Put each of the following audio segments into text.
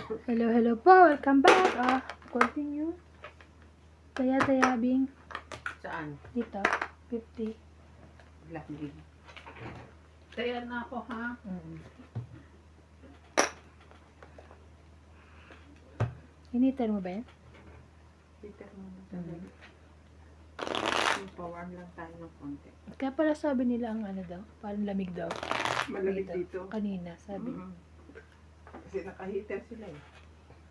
Hello, hello po. Welcome back. Continue. Taya-tayabing. Saan? Dito. 50. Black League. Kaya na ako, ha? Hinitan mo ba yan? Peter mo na talaga. Power lang tayo ng konti. Kaya pala sabi nila ang ano daw, parang lamig daw. Malamig dito. Kanina, sabi. Kasi naka-heater sila eh.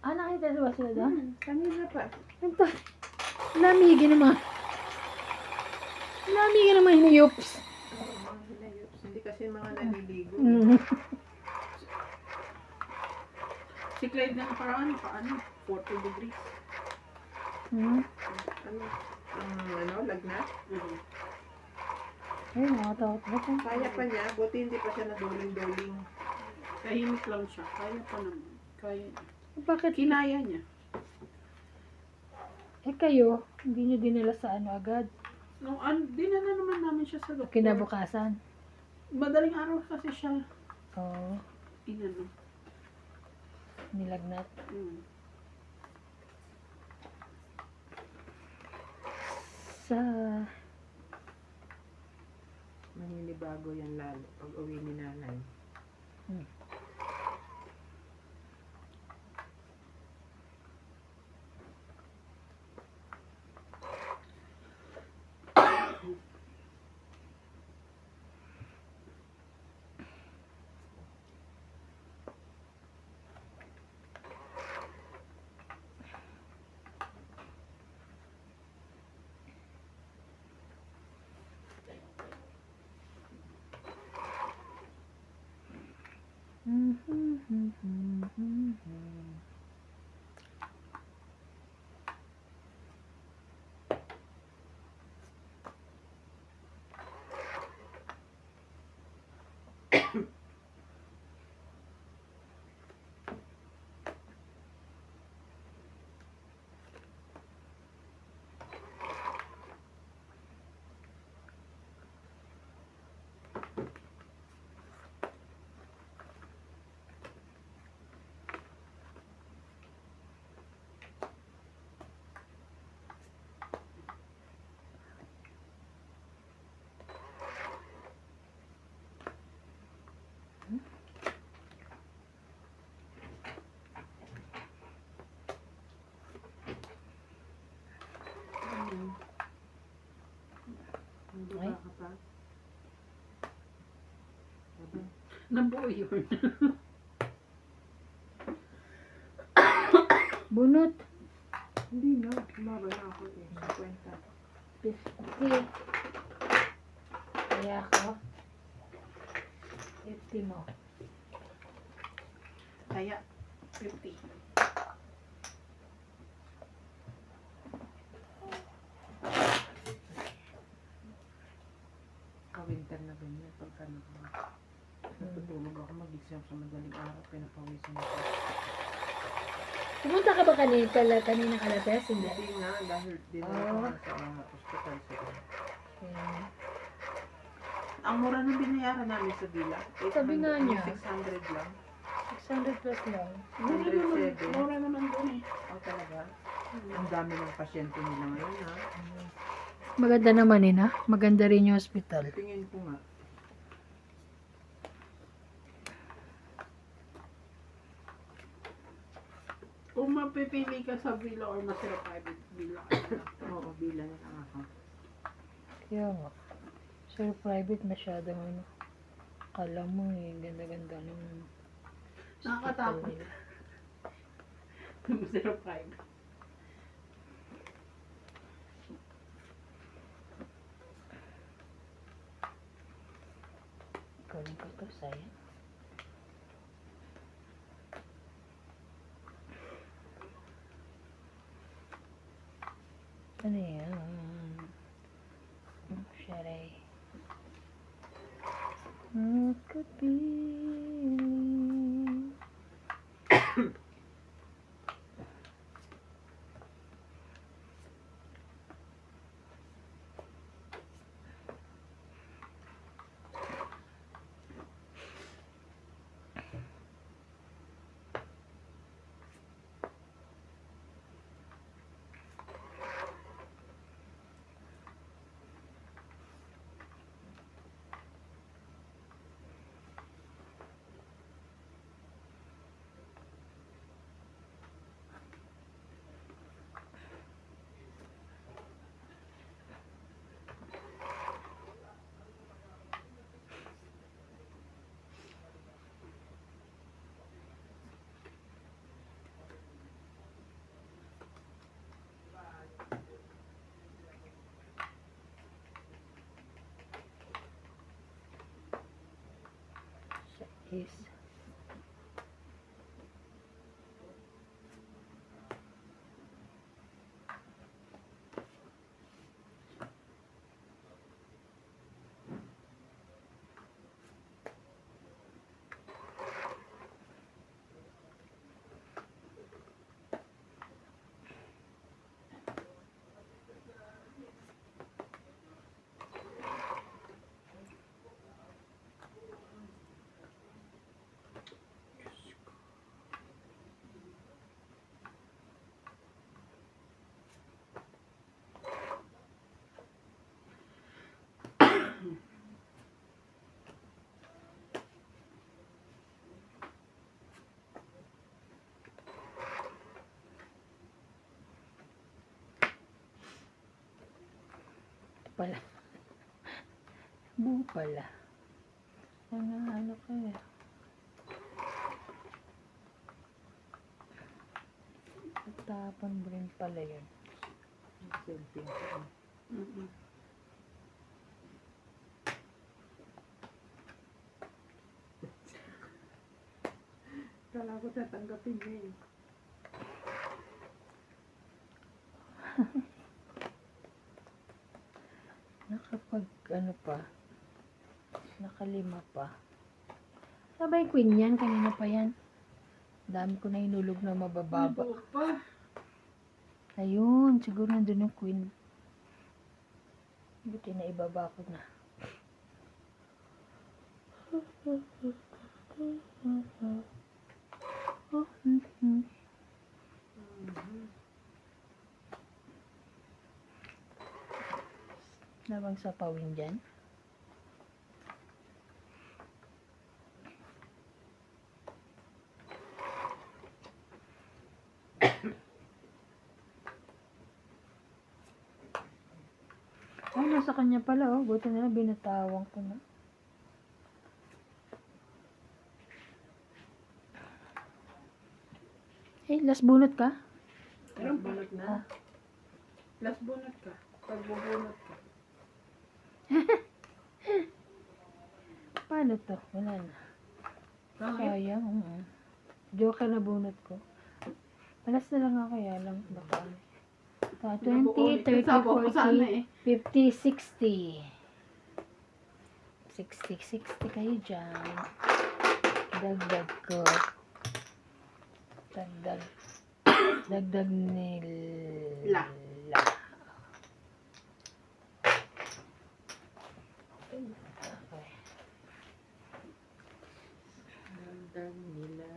Nakita ba sila daw? Kanina pa. Ito. Lamigin naman. Lamigin naman hiniyups. Mga hinayups. Hindi kasi mga naliligo. Si Clyde na nakaraan, paano? 40 degrees. Lagnat? Ay, nakatakot ba ito? Kaya pa niya, buti hindi pa siya naduling-duling. Tahimik lang siya. Kaya pa naman. Kaya. Bakit? Kinaya niya. Kayo, hindi nyo dinala sa ano agad? Dinala naman namin siya sa doktor. Kinabukasan? Madaling araw kasi siya. Oo. Inano. Nilagnat. Sa... Maninibago yan lalo pag uwi ni nanay. Hindi Ay. ba ka pa? Nabuo yun. Bunot. Hindi na. Kumaba na ako eh. 50. 50. Kaya ako. 50 mo. Kaya, 50. Ka-winter na ganyan. Pagka natutulog ako mag-exam sa madaling araw. Pinapawisan ako. Pumunta ka ba kanina kalapes? Hindi. Hindi nga. Dahil dinala ko nga sa hospital sila. Ang mura ng binayaran namin sa Villa. Sabi nga niya. 600 lang. 600 plus lang. Mura naman doon eh. O talaga. Ang dami ng pasyente nila ngayon ha. Maganda naman Maganda rin yung hospital. Tingin ko nga. Kung mapipili ka sa villa or masira private villa ka na. Oo, Villa na lang ako. Kaya nga. Sir, private masyadong Kala mo ganda-ganda ng Nakakatakot. Masira private. Gawin ko to, sayang. Ano yan? Sharay. Could be. practice. Pala. Buo pala. Ano ka eh. Tapon mo rin pala yun. Selfie ako. Mm-mm. Kala ko tatanggapin niya eh. Nakapag ano pa. Nakalima pa. Sabay queen yan. Kanina pa yan. Dami ko na inulog na mabababa. Ano pa? Ayun. Siguro nandun yung queen. Buti na ibaba ko na. Nabang sa pawin dyan. Ay, nasa kanya pala, oh. Buti na lang, binatawang ko na. Eh, last bunot ka? Meron pa. Balot na. Last bunot ka. Pag bubunot ka. Paano to? Wala na. Sayang. Joker na bunot ko. Alas na lang ako, kaya lang. Baka. 20, 30, 40, 50, 60. 60 kayo dyan. Dagdag ko. Dagdag nila. Okay. Dagdag nila.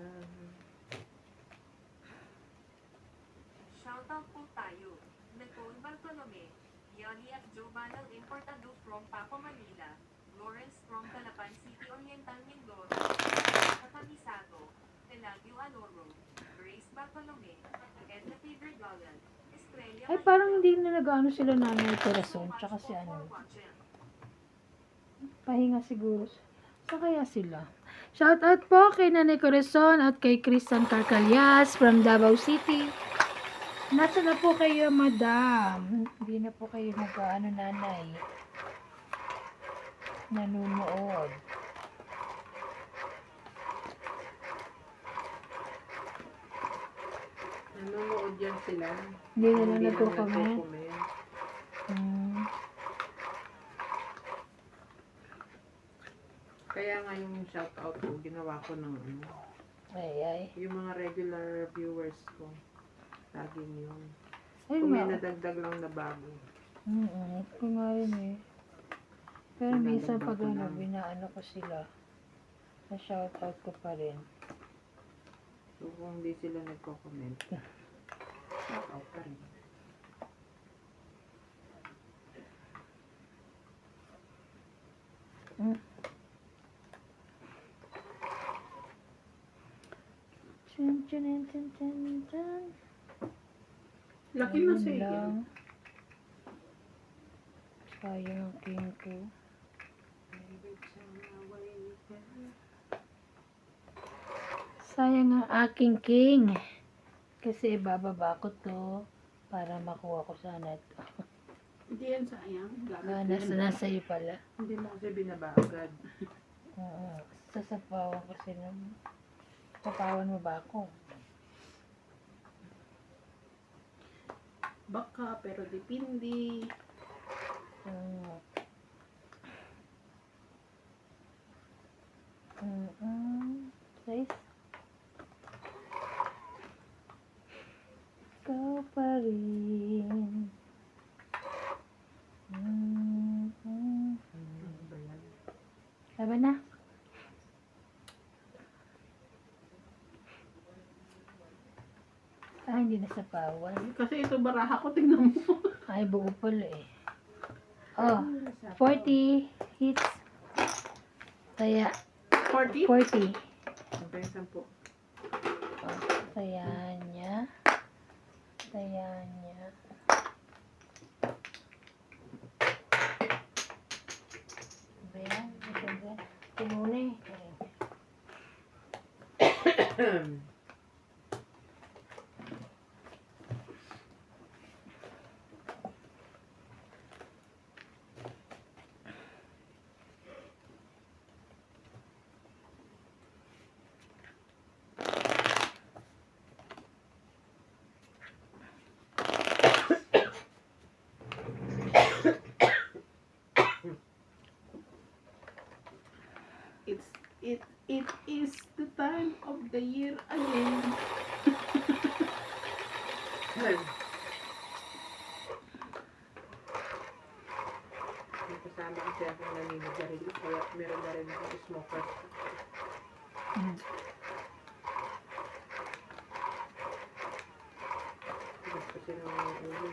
Shoutout po tayo. Nicole Bartolome, Yoli at Jobanal Importado from Paco, Manila, Lawrence from Calapan City Oriental, Mindoro, Catamisago, Pelagio Aloro, Grace Bartolome, Edna Faber Galan, Estrella. Ay, parang hindi na nag-ano sila nanay Corazon, tsaka si ano. Pahinga siguro. Sa kaya sila. Shoutout po kay Nanay Corazon at kay Christian Carcalyas from Davao City. Nasa na po kayo, madam? Hindi na po kayo nag-ano, nanay. Nanunood. Nanonood yan sila. Hindi na lang Hindi nagko-comment. nagko-comment. Kaya nga yung shoutout ko, ginawa ko ng ano. Ay. Yung mga regular viewers ko. Laging yun. Ay, Kung may nga. nadagdag lang na bago. Ko nga rin eh. Pero minsan Dinadagdag pag ko ano, lang. binaano ko sila. Na shoutout ko pa rin. So kung hindi sila nagko-comment, shoutout ka rin. Chun. Laki na Ayun sa lang. Sayang ang king ko. Sayang ang aking king. Kasi bababa ko to para makuha ko sana ito. Hindi yan sayang. Gamit ko yan. Nasa iyo pala. Hindi mo kasi binaba agad. Oo. Sasapawan kasi naman. Sapawan mo ba ako? Baka, pero depende. Mm. Guys. Ikaw pa rin. Ano ba yan? Sabi na. Hindi na sapawan. Kasi ito baraha ko, tingnan mo. Ay, buo pala eh. Oh, 40 hits. Kaya, 40? 40. Sabay 10. Kaya niya. Kaya niya. Kaya, ito muna eh. It is the time of the year again. May kasama kasi akong naninigarilyo, kaya meron na rin akong smoker. Gusto sila ng ulo.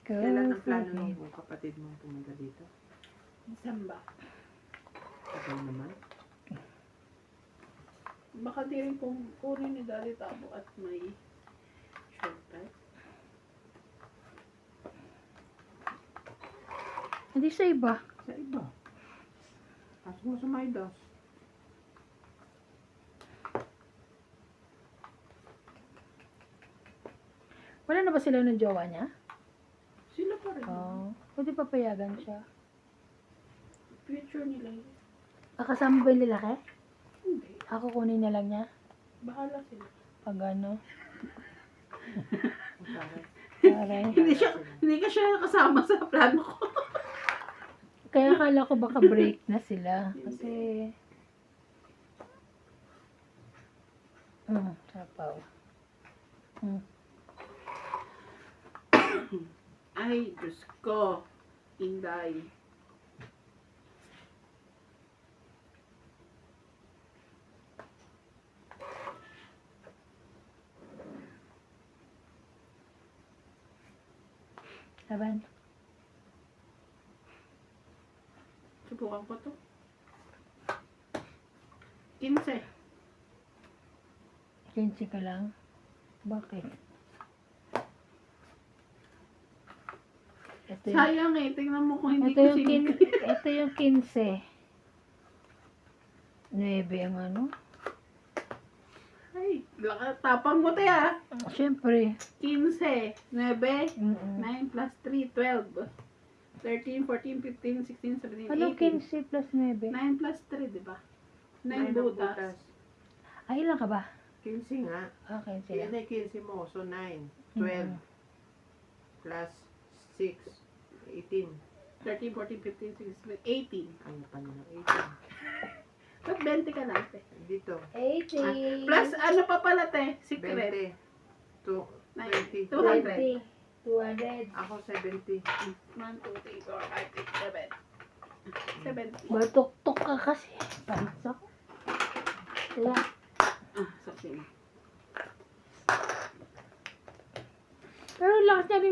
Kailan ang plano ng kapatid mong pumunta dito? December. Tagal naman. Baka di rin kung kunin ni Daddy Tabo at may short time. Hindi sa iba. Sa iba. Pasok mo sa Midas. Wala na ba sila ng jowa niya? Sila pa rin. Pwede papayagan siya. Future nila yun. Kasama ba yung lalaki? Hindi. Ako kunin na lang niya. Bahala sila. Pag ano. Parang Aray. Hindi ka siya kasama sa plano ko. Kaya kala ko baka break na sila. Kasi... sapaw. Ay, Diyos ko. Inday. Laban. Subukan ko to. 15. 15 ka lang. Bakit? Ito yung, Sayang eh. Tingnan mo kung hindi ito ko yung, sinig. ito yung 15. 9 ang ano? Ay, tapang mo tayo ah. Siyempre. 15. 9. Mm-mm. 9 plus 3, 12. 13, 14, 15, 16, 17, 18. Ano 15 plus 9? 9 plus 3, di ba? 9 butas. Ay, ilan ka ba? 15 nga. Okay, sila. Yan ay 15 mo. So 9. 12. Plus 6. 18. 13, 14, 15, 16, 18. Ano pa nila? 18. Ba't 20 ka lang, te? Dito. 80. Plus, ano pa pala, te? Secret. 20. 20. 200. 200. Ako 70. 1, 2, 3, 4, 5, 6, 7. 70. Batok-tok ka kasi. Pansa. Kaya, Saksi mo. pero lakas niya rin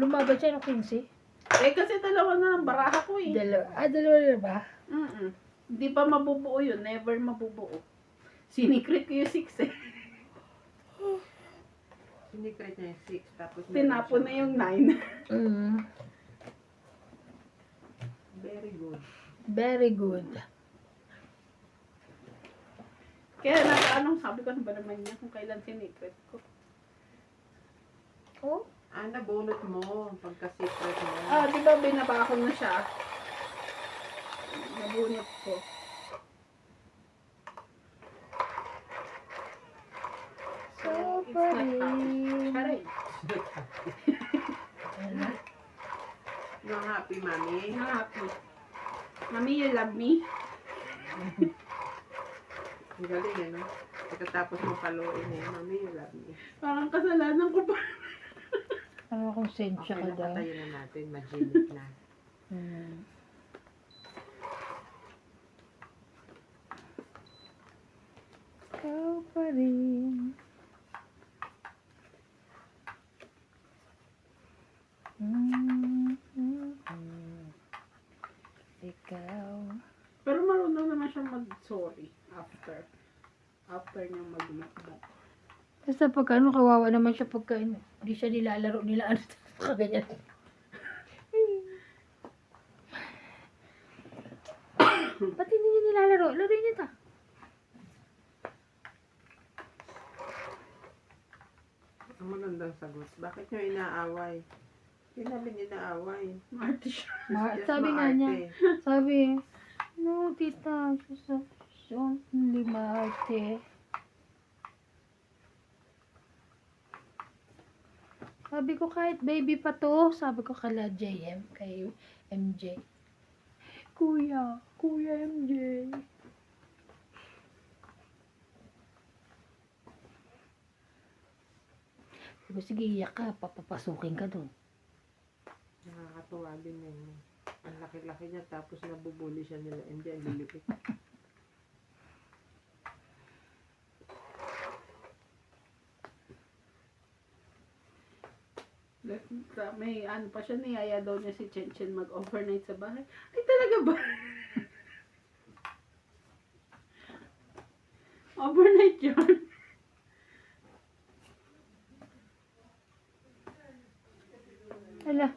lumaban siya ng 15. Eh, kasi dalawa na lang baraha ko eh. Dalawa na ba? Hindi pa mabubuo yun. Never mabubuo. Sinikrit ko yung 6 eh. Sinikret niya yung 6. Tapos Tinapon na yung 9. Very good. Very good. Kaya nakaanong sabi ko, ano ba naman niya kung kailan sinikret ko. Oh? Nabunot mo pagka-secret mo. Di ba binaba ko na siya? Nabunot ko. So, It's not happy. pretty. Charay. No happy, mami. Happy. Mami, you love me? Ang galing, ano? Pagkatapos mo paluin eh, mami, you love me. Parang kasalanan ko pa. Ano kung sensya Okay, ka daw? napatayo na natin. Maginik na. Hmm. Ikaw pa rin. Ikaw. Pero marunong naman siya mag-sorry after niya mag-mukbang. Basta pagka ano, kawawa naman siya pagka hindi siya nilalaro nila. Ano kaganyan. Ba't hindi niya nilalaro? Laro niya ta. Ang magandang sagot. Bakit nyo inaaway? Hindi namin inaaway. Marte siya. Just Sabi nga niya, maarte. sabi, no, tita, only Marte. Sabi ko, kahit baby pa to, sabi ko kala JM, kay MJ. Kuya MJ. Sabi ko, sige, iyak ka, papapasukin ka dun. Nakakatuwa din yun. Ang laki-laki niya tapos nabubuli siya nila. Hindi, ang liliit. May ano pa siya, niyaya daw niya si Chen Chen mag-overnight sa bahay. Ay, talaga ba? Overnight yun. Ala,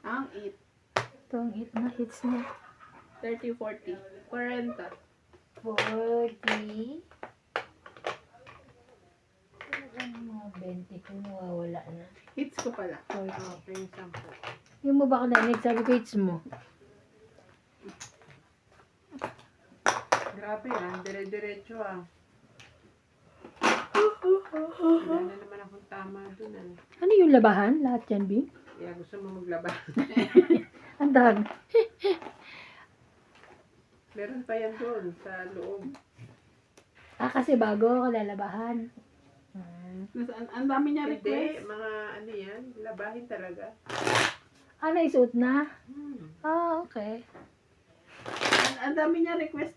Ang 8, ito ang hits niya. 30, 40, 40. 40. Talagang mga 20 ko nawawala na. Hits ko pala. 40. Okay, yung 10. Yung mo ba kananig, sabi ko hits mo. Grabe dire-diretso Wala na naman akong tama dun Ano yung labahan? Lahat yan, Bing? Kaya gusto mo maglaba. Ang dami. Meron pa yan doon sa loob. Kasi bago ako lalabahan. Ang dami niya Hindi, request. mga ano yan, labahin talaga. Naisuot na? Hmm. Okay. Ang dami niya request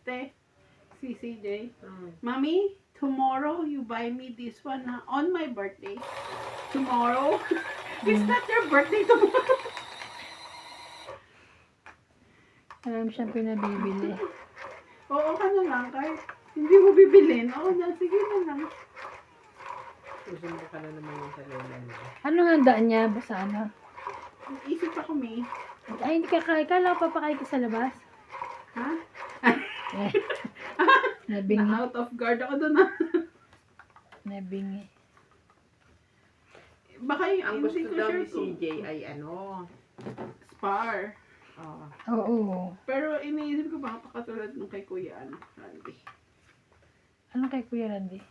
si CJ. Hmm. Mommy, tomorrow you buy me this one on my birthday. Tomorrow? It's not your birthday tomorrow. Alam siyang pinabibili. Oo ka na lang, kahit hindi mo bibilin. Oo na, sige na lang. Susundo ka na naman yung sarili mo. Ano nga ang daan niya? Basta ano? Isip ako, May. Ay, hindi ka kaya. Kala ko papakain ka sa labas. Ha? Eh. Nabingi. Na out of guard ako doon. Nabingi. Baka yung Ang hindi gusto ko daw sure ni kung CJ ay ano. spar. Oh, Oo. Pero iniisip ko baka pakatulad nung kay Kuya Randy. Ano kay Kuya Randy?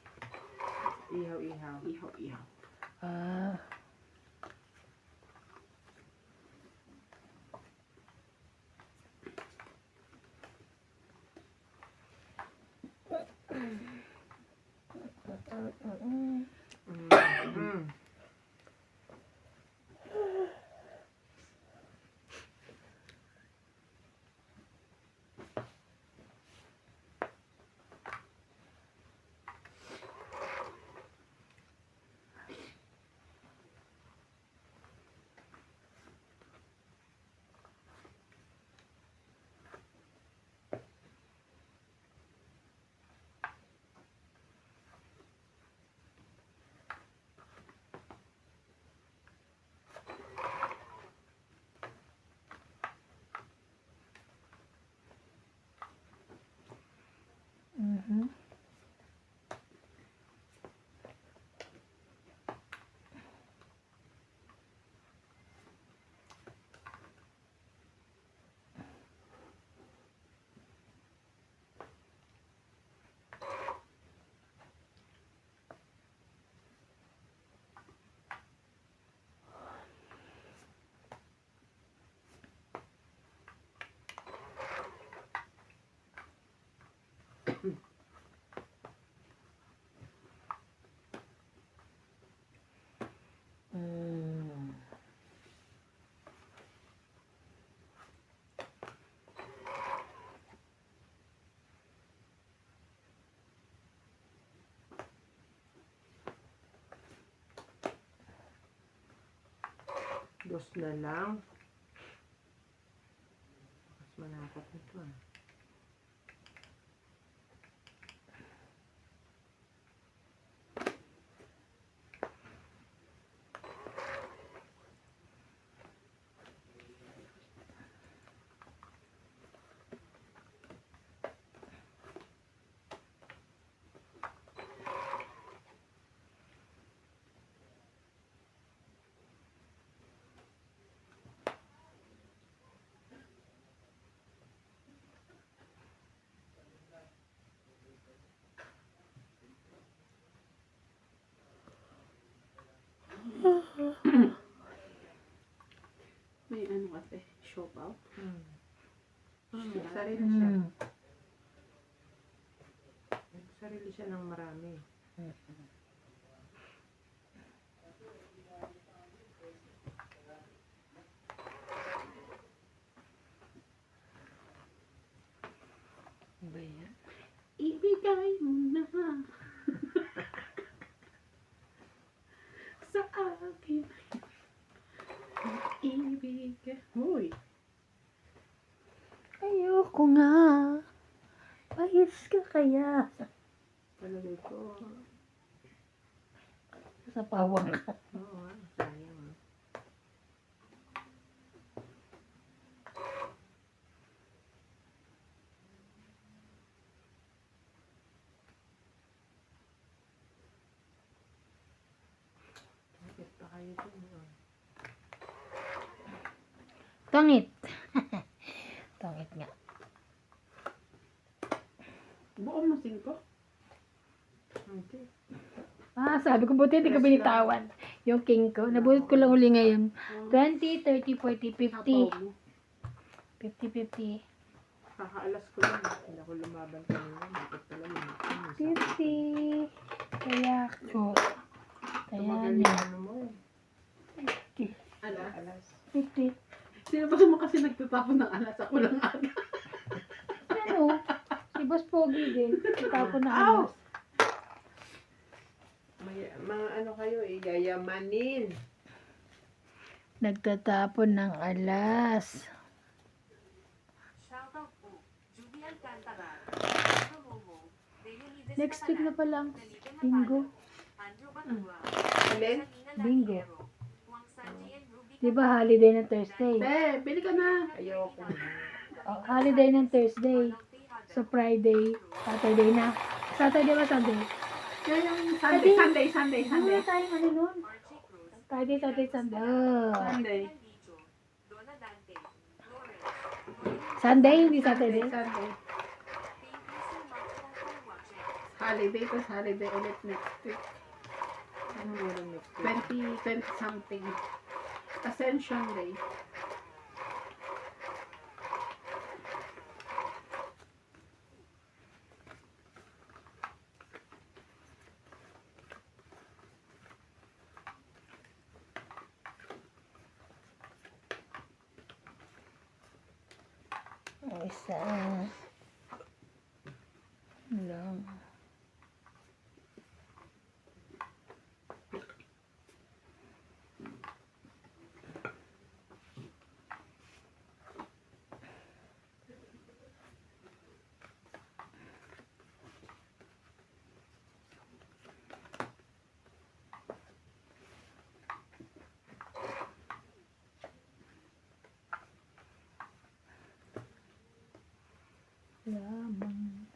ihaw-ihaw. Ihaw-ihaw. Ah. Mm. Mhm. Mm. Dos na lang. Mas manakot nito ah. May ano kasi, shop out. Sarili siya. Mm. Sarili siya ng marami. Ba yan? Ibigay mo na sa akin. Ibigay. Hoy. Ayoko nga. Pahis ka kaya. Palagay ko. Sa pawang ka. Oo nga. Sayang ah. Bakit pa kayo dun ah? Tongit. Tongit nga. Buo mo 5. Hindi. Ah, sabi ko buti hindi ko binitawan. Yung king ko. Nabunot ko lang uli ngayon. 20, 30, 40, 50. Sapaw mo. 50, 50. Kakaalas ko lang. Hindi ako lumaban kanina. Bakit pala yun? 50. Kaya ko. Kaya Tumagal niya. yung ano mo eh. Ano? Alas. 50. Sino ba naman kasi nagtatapon ng alas? Ako lang aga. Ano? Si Boss Pogi din. Tapos na Ow! alas. May, mga ano kayo eh. Yayamanin. Nagtatapon ng alas. Shoutout po, Judy Alcantara, Marco Momo, Leonidas Next week na Catalan, pa lang. Felipe Bingo. Mapalad, Andrew Batua, Alin? Salina Bingo. Laguero, Juan Sanji and Ruby Diba holiday ng Thursday? Te, bili ka na. Ayoko. Oh, holiday ng Thursday. So Friday, Saturday na. Saturday ba Sunday? Yan yung Pwede. Sunday. Sunday. Ano na tayo ano nun? Archie Cruz, Friday, Saturday, Sunday. Oh. Sunday. Andicho, Donna Dante, Lawrence, Sunday, hindi Saturday. Sunday. thank you so much for watching. Holiday to holiday ulit next week. Ano meron next week? 20 something. Ascension Day. Ang isa. Lang. Lamang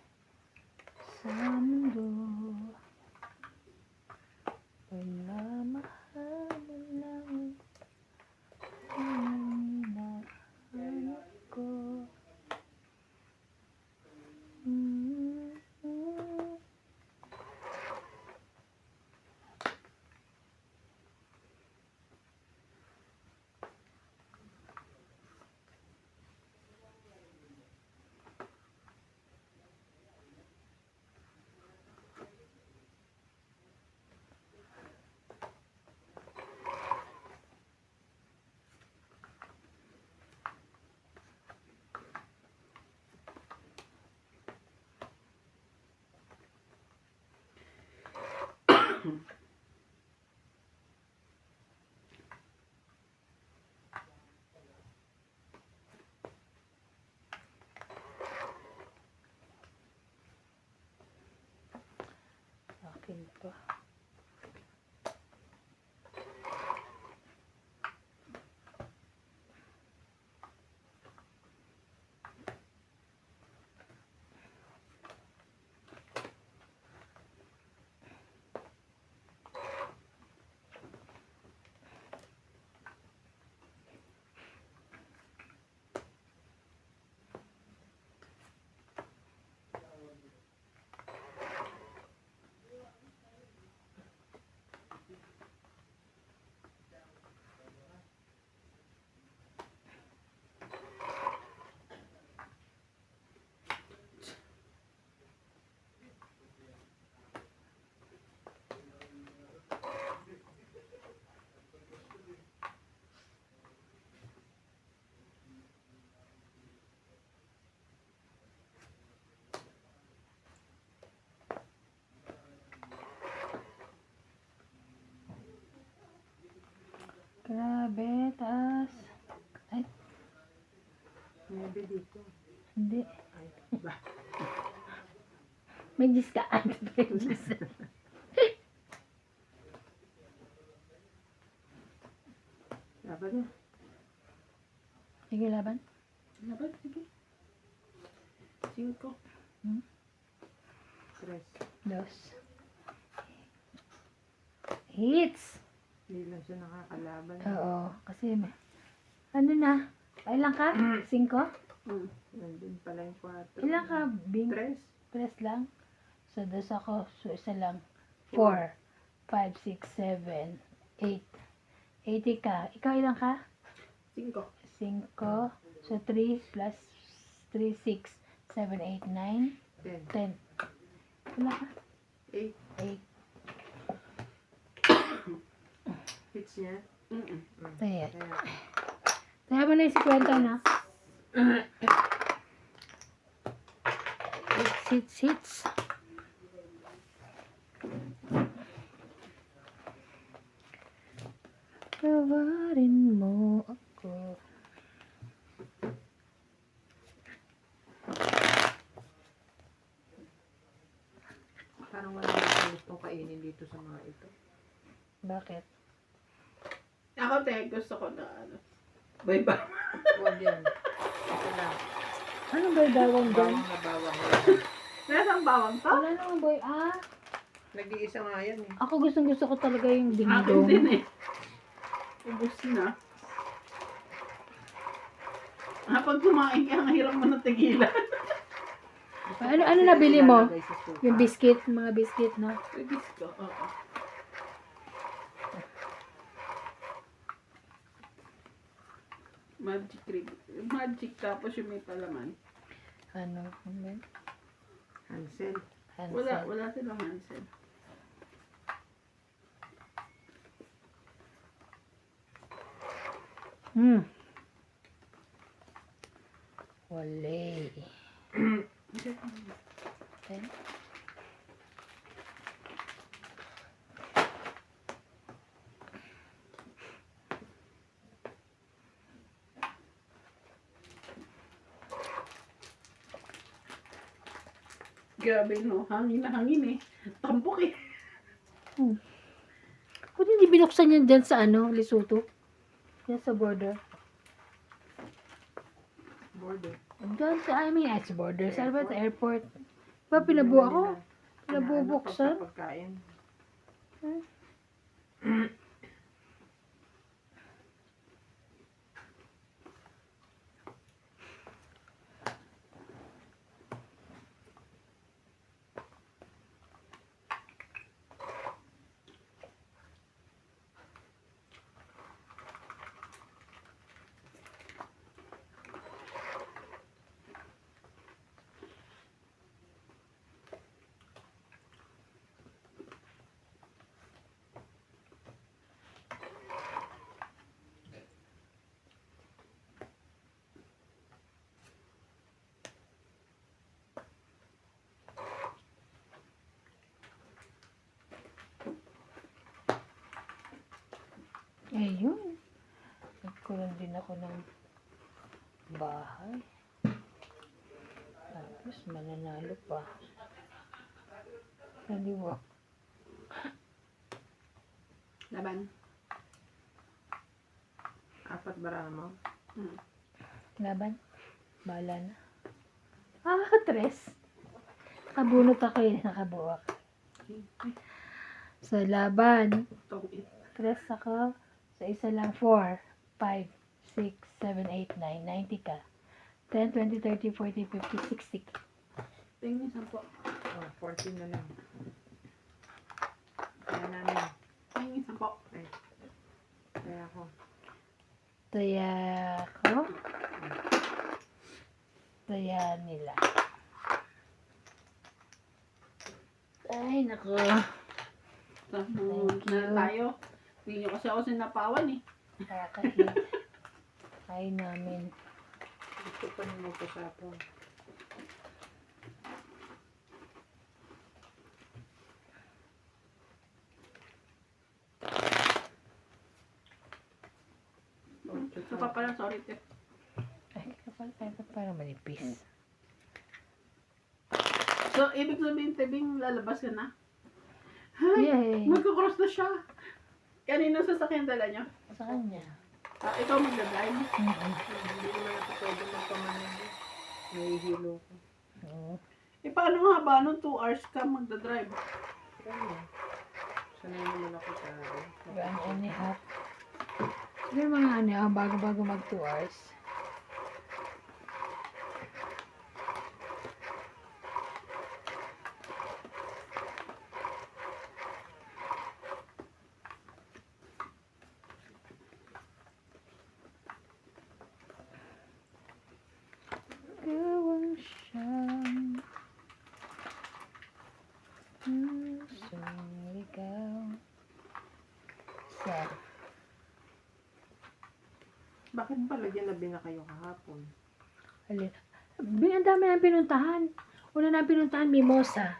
Akin pa. Grabe, taas. Ay, Maybe dito. hindi. Ay, ba? May gis ka. May gis. Dapat na. Sige, laban. Dapat, sige. 5. Tres. Dos. Hits. Hindi lang siya nakakalaban. Oo, kasi may... Ano na? Ilan ka? 5? Nandun pala yung 4. Ilan ka, Bing? Tres. Tres lang? So, dos ako. So, isa lang. 4, 5, 6, 7, 8. 80 ka. Ikaw ilan ka? 5. 5. So, 3 plus 3, 6, 7, 8, 9, 10. 10. Ilan ka? 8. 8. Hits niya. Kaya. Kaya, Kaya mo na yung 50 na. Hits. Tawarin mo ako. parang wala akong gustong kainin dito sa mga ito. Bakit? Ako, te, gusto ko na ano. Bye-bye. Huwag yan. Ito lang. Ano ba yung bawang dyan? Bawang na bawang. Nasaan bawang to? Wala naman boy. Nag-iisa nga yan eh. Ako gusto ko talaga yung Akin dingdong. din eh. Ubus na. Pag kumain ka, ang hirap mo na tigilan. Ano nabili mo? Ilalagay sa suka. Yung biscuit, mga biscuit na. Ubus ko, oo. Magic cream. Magic tapos yung may palaman. Ano? Hansel. Hansel. Wala silang Hansel. Wale. Okay. Grabe no, hangin na hangin eh. Tampok eh. Kung hindi binuksan yan dyan sa Lesotho. Yan sa border. Border. Dyan sa, sa border. Sa Albert Airport. Ba, pinabuo ako? Pinabubuksan? Pagkain. Ayun. Nagkulang din ako ng bahay. Tapos mananalo pa. Naliwa. Laban. 4 barama. Hmm. Laban. Bala na. Tres. Nakabunot ako eh. Nakabuwak. Sa laban. Itong it. 3 ako. Sa isa lang 4, 5, 6, 7, 8, 9. 90 ka. 10, 20, 30, 40, 50, 60. Tingin 10. Oh, 14 na lang. Kaya namin. Tingin 10. Kaya ako. Taya ko. Taya nila. Ay, nako. Tapos Thank na you. tayo. Hindi nyo kasi ako sinapawan eh. Nakakahit. Ay namin. Gusto pa nyo magpasapon. So pa pala, sorry te. Ay, kapal tayo parang manipis. So, ibig sabihin, Tebing, lalabas ka na? Ay, Yay! magkakross na siya. Kanino sasakyan dala nyo? Sa kanya. Ikaw magdadrive? Mm-mm. Hindi naman ako pwede magpamanig. Nahihilo ko. Oo. Eh, paano nga ba? 2 hours ka magdadrive? Kaya sanay naman ako sa 1.5. Siguro mga bago-bago mag 2 hours. Gawang siyang pusong ligaw sa Bakit pala ginabi na kayo kahapon? alin. Ang dami na pinuntahan. Una na pinuntahan, Mimosa.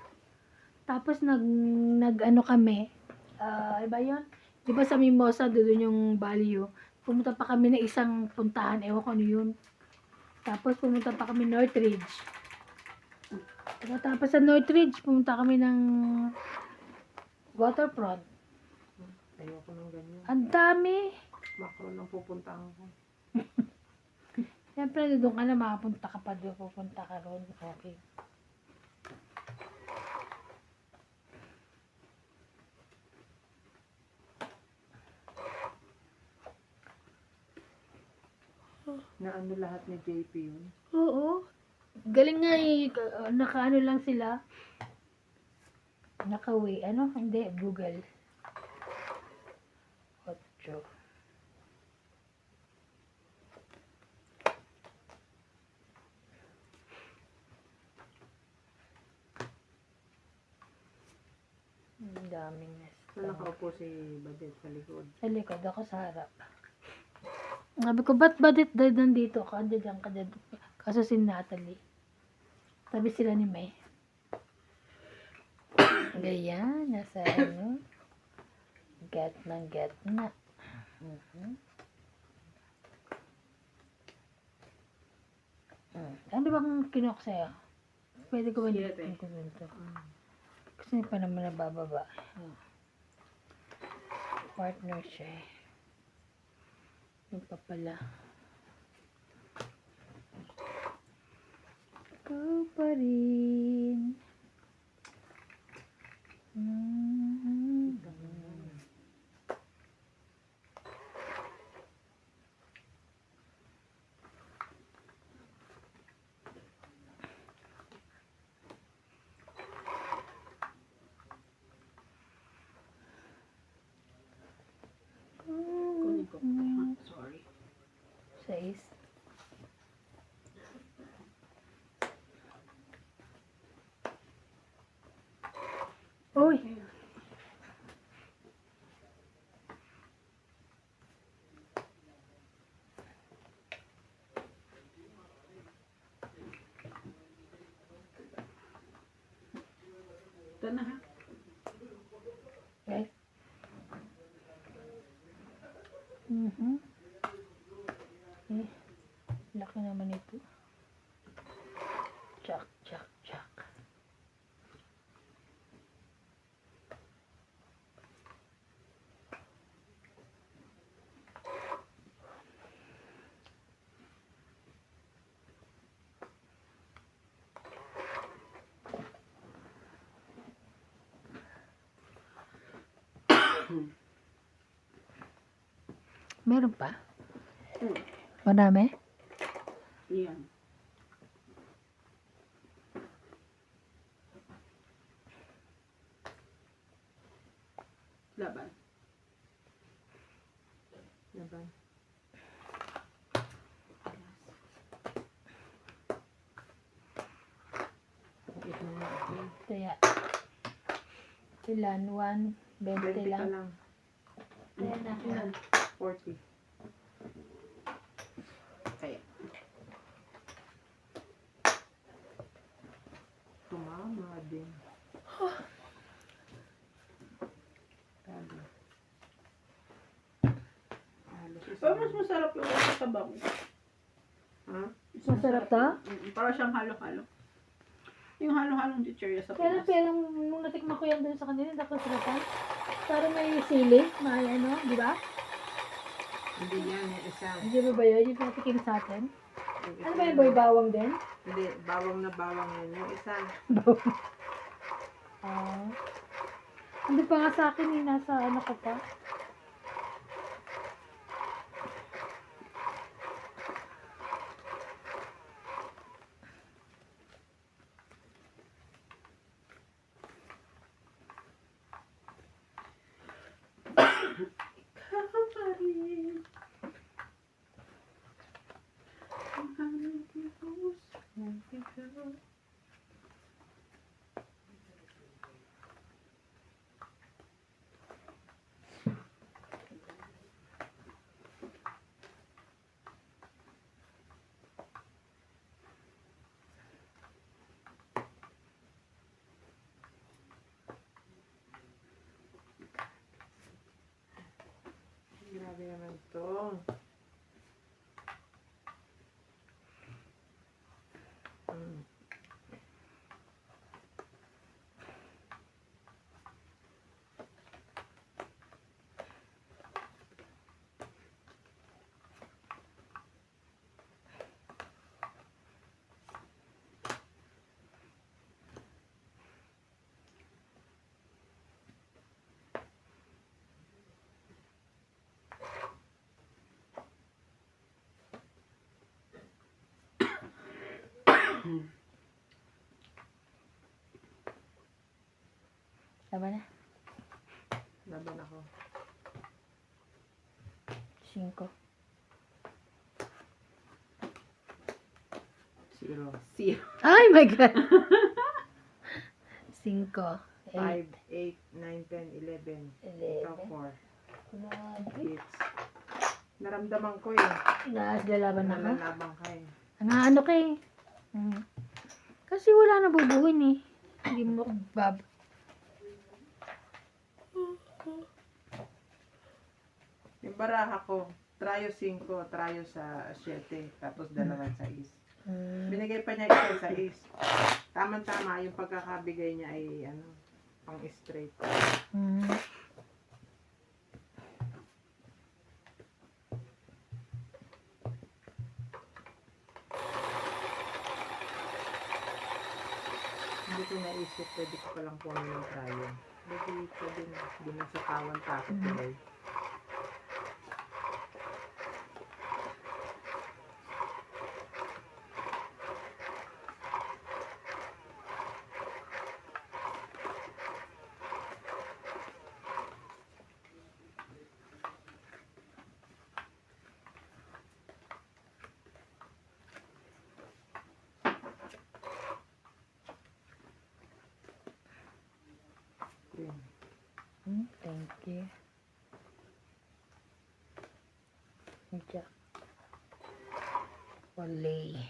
Tapos nag kami. Ano ba yun? Di ba sa Mimosa, doon yung value. Pumunta pa kami na isang puntahan. Ewan ko ano yun. Tapos pumunta pa kami Northridge. Tapos sa Northridge, pumunta kami ng waterfront. Ayoko ng ganyan. Ang dami. Macro lang pupuntahan ko. Siyempre, doon ka na makapunta ka pa doon. Pupunta ka ron. Okay. Na ano lahat ni JP yun? Oo. Galing nga eh. Nakaano lang sila. Naka-way. Ano? Hindi. Google. 8. Ang daming So, nesta. nakaupo si Badet sa likod. Sa likod ako sa harap. Sabi ko, ba't badit nandito ka? Diyan ka dyan. Kaso si Natalie. Tabi sila ni May. Ganyan. Nasa ano. Get na. Mhm. Ano bang kinok sa'yo? Pwede ko ba Siete. dito ko dito? Kasi pa naman nabababa. Partner siya eh. Yung pa pala. Ikaw pa rin. Kunin ko. Sorry. 6. Uy! Ito na ha. Guys. Mhm. Eh, laki naman ito. Chak, chak, chak. Meron pa? Hmm. Marami? Yan. Laban. Laban. Ito na ako. Kaya, ilan? 1, 20 20 lang. ka lang. Kaya na. Ilan? 40. Kaya. Tumama din. Sabi. Halos Pero mas masarap yung sa tabang. Ha? Masarap to? Para siyang halo-halo. Yung halo-halong chichirya sa Pero, Pinas. pero, nung natikman ko yan doon sa kanila, hindi ako sarapan. Parang may sili, may ano, di ba? Hindi yan. Yung isa. Hindi ba ba yun? Yung pinatikim sa atin? Yung Ano isa ba yung yan. boy bawang din? Hindi. Bawang na bawang yan. Yung isa. Ah. Hindi pa nga sa akin eh, nasa ano ko pa. Grabe naman to. Mm. Tama na. Laban ako. 5. 0. Zero. Ay my God! 5, 8, 5, 8, 9, 10, 11. Ito 11. 4. Grabe. Hits. Naramdaman ko eh. Lalaban ako. Nalalaban ka eh. Ang ano ka eh. Kasi wala na bubuhin eh. Hindi mo bab. Yung baraha ko, trayo 5, trayo sa 7, tapos dalawang 6. Binigay pa niya isa 6. Tama-tama, yung pagkakabigay niya ay ano, pang straight. Hindi ko naisip, pwede ko palang kunin yung trayo. Pwede na, hindi na sa kawan takot tuloy. Yun. Thank you. Jack. Walay.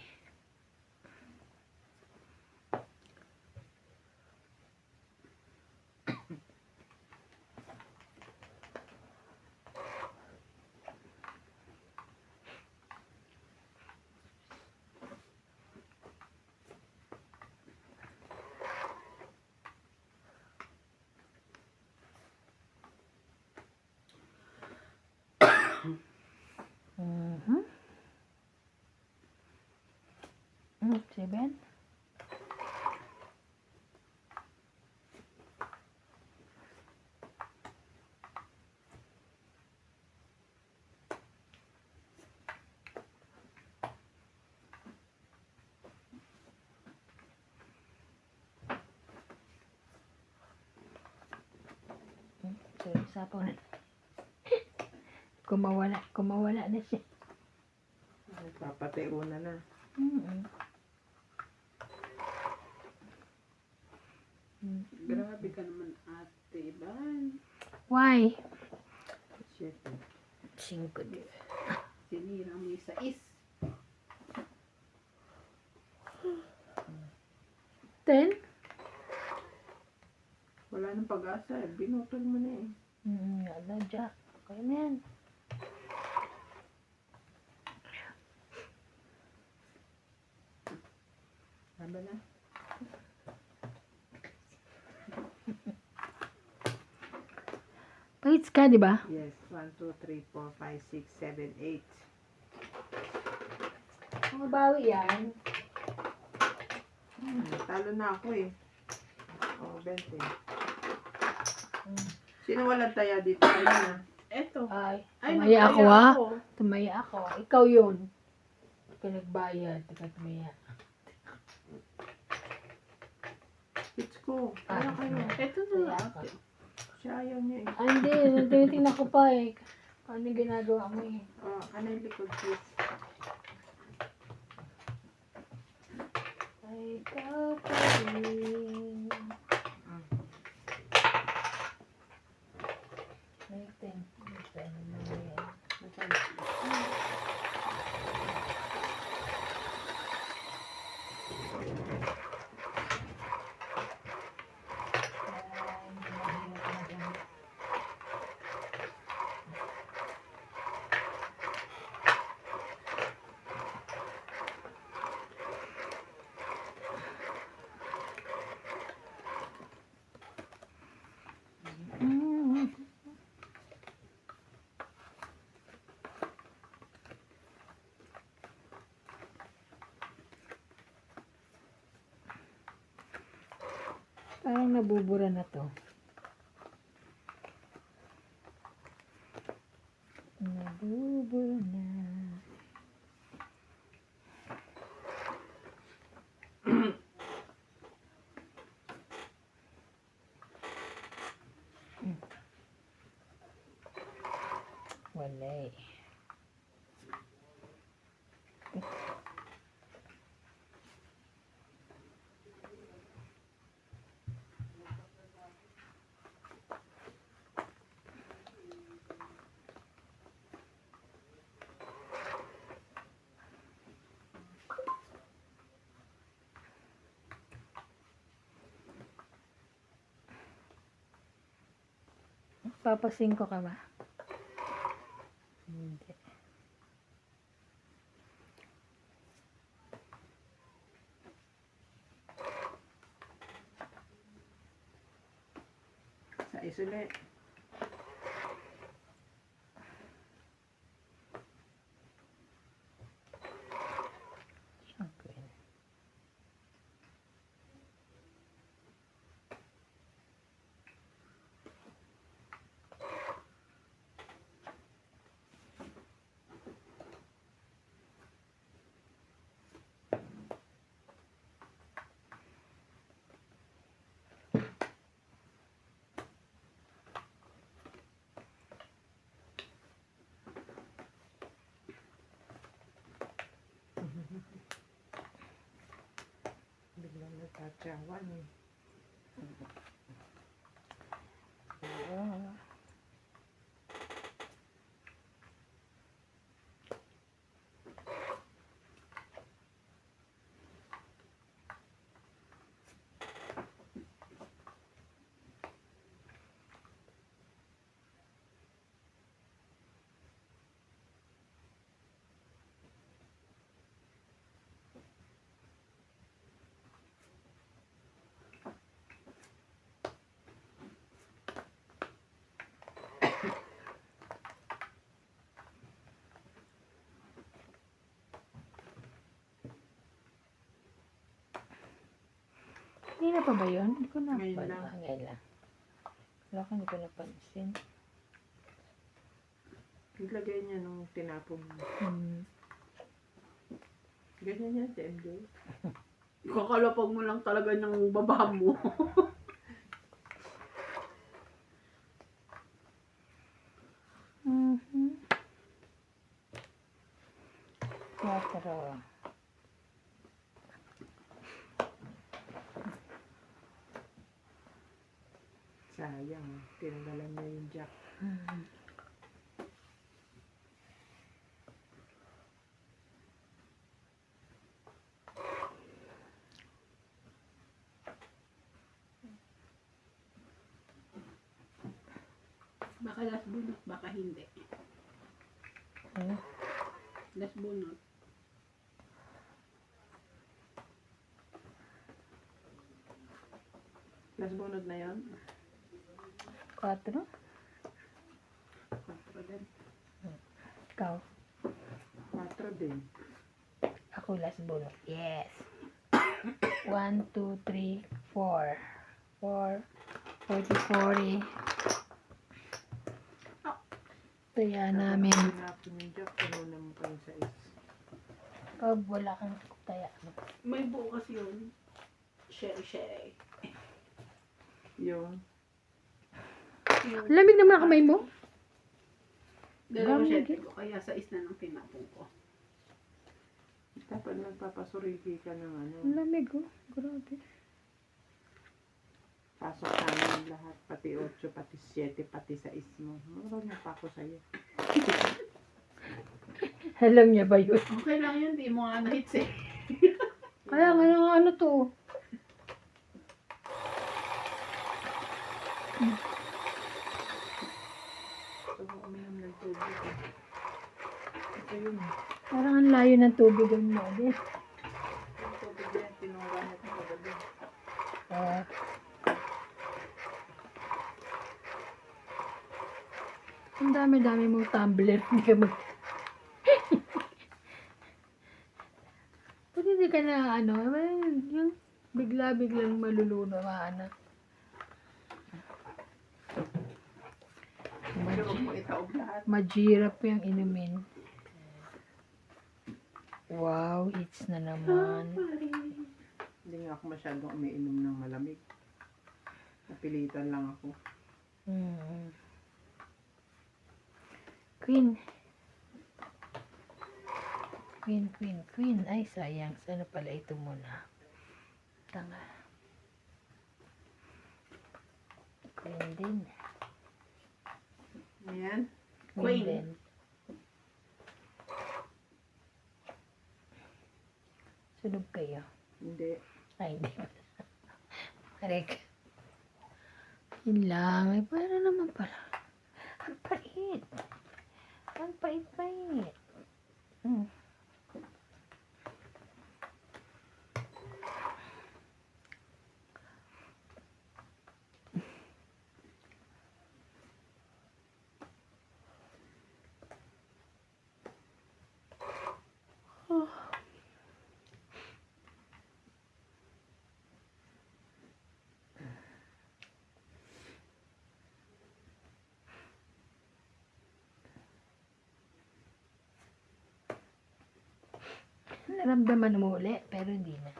sapaw na. Kumawala na siya. Nagpapatiro na. Mm-mm. Grabe ka naman, ate Ivan. Why? 7. 5 din. Sinira mo yung sais. 10? Wala nang pag-asa eh. Binutol mo na eh. Ano, Jack? Kaya na yan. Haba na. Paits ka, di ba? Yes. 1, 2, 3, 4, 5, 6, 7, 8. Mabawi yan. Talo na ako eh. Oh, 20. Sino walang taya dito? Ayun na. Eto. Ay, Ay, tumaya ako nagkaya ha. ako. Tumaya ako. Ikaw yun. Ikaw nagbayad. Ikaw tumaya. It's ko. Kaya kayo. Eto na Tumaya lang, ako. ate. Siya ayaw niya eh. Ah, hindi. Tinitingnan ko pa eh. Ano yung ginagawa mo eh. Oh, ano yung likod please? Ay, ikaw pa rin. Waiting. Parang nabubura na to. Nabubura na. Wala eh. Papasing ko ka ba? Hindi. Sa isuli. Okay. Biglang nagkatsawan eh. Ah. Hindi na pa ba yun? Hindi ko na. Ngayon lang. Ngayon lang. Wala ko, hindi ko napansin. Ilagay niya nung tinapon mo. Hmm. Ganyan yan si MJ. Kakalapag mo lang talaga ng baba mo. Pero, Sayang, tinanggalan niya yung jack. Baka last bunot, baka hindi. hmm. Last bunot. Last bunod na yon. 4. 4 din. Ikaw. 4 din. Ako last bunot. Yes. 1, 2, 3, 4. 4, 40, 40. Kaya namin. Hinapin yung jack, pinuna mo pa yung sais. Pag wala kang kaya. May buo kasi yun. Sherry. Yung Lamig naman ang kamay mo. Dalawa Gamit siyete ko, kaya sa is na ng tinapong ko. dapat magpapasuriki ka ng ano. Lamig oh. Grabe. Pasok namin lahat, pati 8, pati 7, pati 6 mo. Marami pa ako sa'yo. Alam niya ba yun? Okay lang yun, di mo nga na-hits eh. Kaya nga yung ano to. So, uminom ng tubig. Ito yun. Parang ang layo ng tubig ang mo. Yung tubig yan, tinungga niya ito kagabi. Ang dami-dami mong tumbler. Hindi ka mag... Pag hindi ka na ano, yung bigla-biglang maluluno maana. Pero huwag mo itaob lahat. Majirap yung inumin. Wow, it's na naman. Hindi nga ako masyadong umiinom ng malamig. Napilitan lang ako. Hmm. Queen. Queen. Ay, sayang. Sana pala ito muna. Tanga. Queen din. Ayan. Queen. Din. Sunog kayo. Hindi. Ay, hindi. Marek. Yun lang. Ay, para naman pala. Ang pait. Ang pait-pait. Hmm. Naramdaman mo uli, pero hindi na.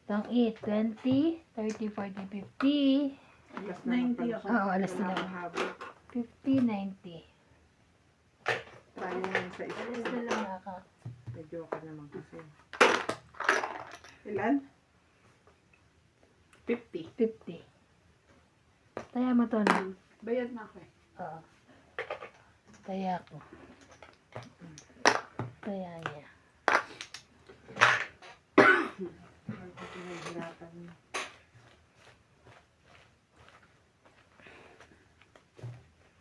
Tang 8, 20, 30, 40, 50. Alas na 90 magpag- ako. Oo, alas na Wala lang. akong habol. 50, 90. Tayo ngayon sa isa. Alas na lang ako. Medyo ka naman kasi. Ilan? 50. 50. Taya mo to na. Bayad na ako eh. Oo. Taya ko. Taya niya. Ay, kasi nahihirapan niya.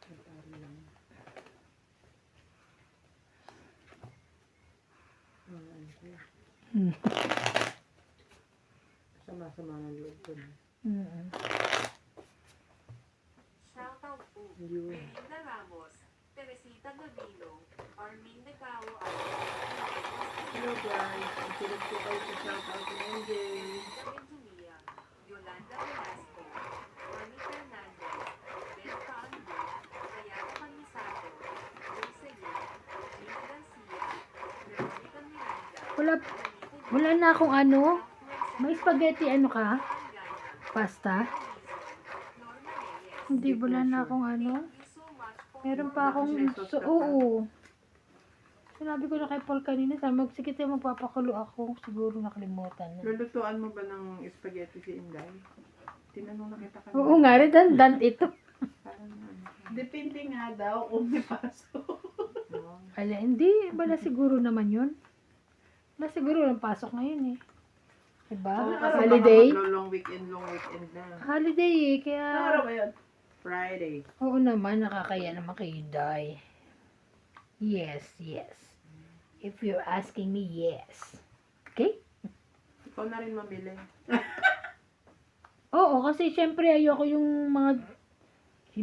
Nagtari lang. Ano ko. Hmm. Sama-sama ng loob ko na. Mm. Shoutout po. Yun. Belinda Ramos, Teresita Gavilo, Armin De Cao at Hello guys. Ang silip ko kayo sa shoutout ni MJ. Rita Benjumia, Yolanda Velasco, Juani Fernandez, Ben Cando, Ayala Camisado, Jocelyn, Gina Garcia, Veronica Miranda, Wala, Juanito wala na akong ano. Southwest May spaghetti ano ka? Pangana, Pasta? Norma Reyes. Hindi, wala na akong ano. Thank you so much po. Meron pa akong, May sauce ka pa? oo. Sinabi ko na kay Paul kanina, sabi sige tayo magpapakulo ako. Siguro nakalimutan na. Lulutuan mo ba ng spaghetti si Inday? Tinanong na kita kanina. Oo nga, redundant ito. Parang ano. Depende nga daw kung may pasok. No? Ala, hindi. Wala siguro naman yun. Wala siguro ng pasok ngayon eh. Diba? Oo, kasi Holiday? baka long weekend na. Holiday eh. Kaya, Anong araw ba yun? Friday. oo naman, nakakaya naman kayo, Day. Yes, yes. If you're asking me, yes. Okay? Ikaw na rin mamili. Oo, kasi syempre ayoko yung mga,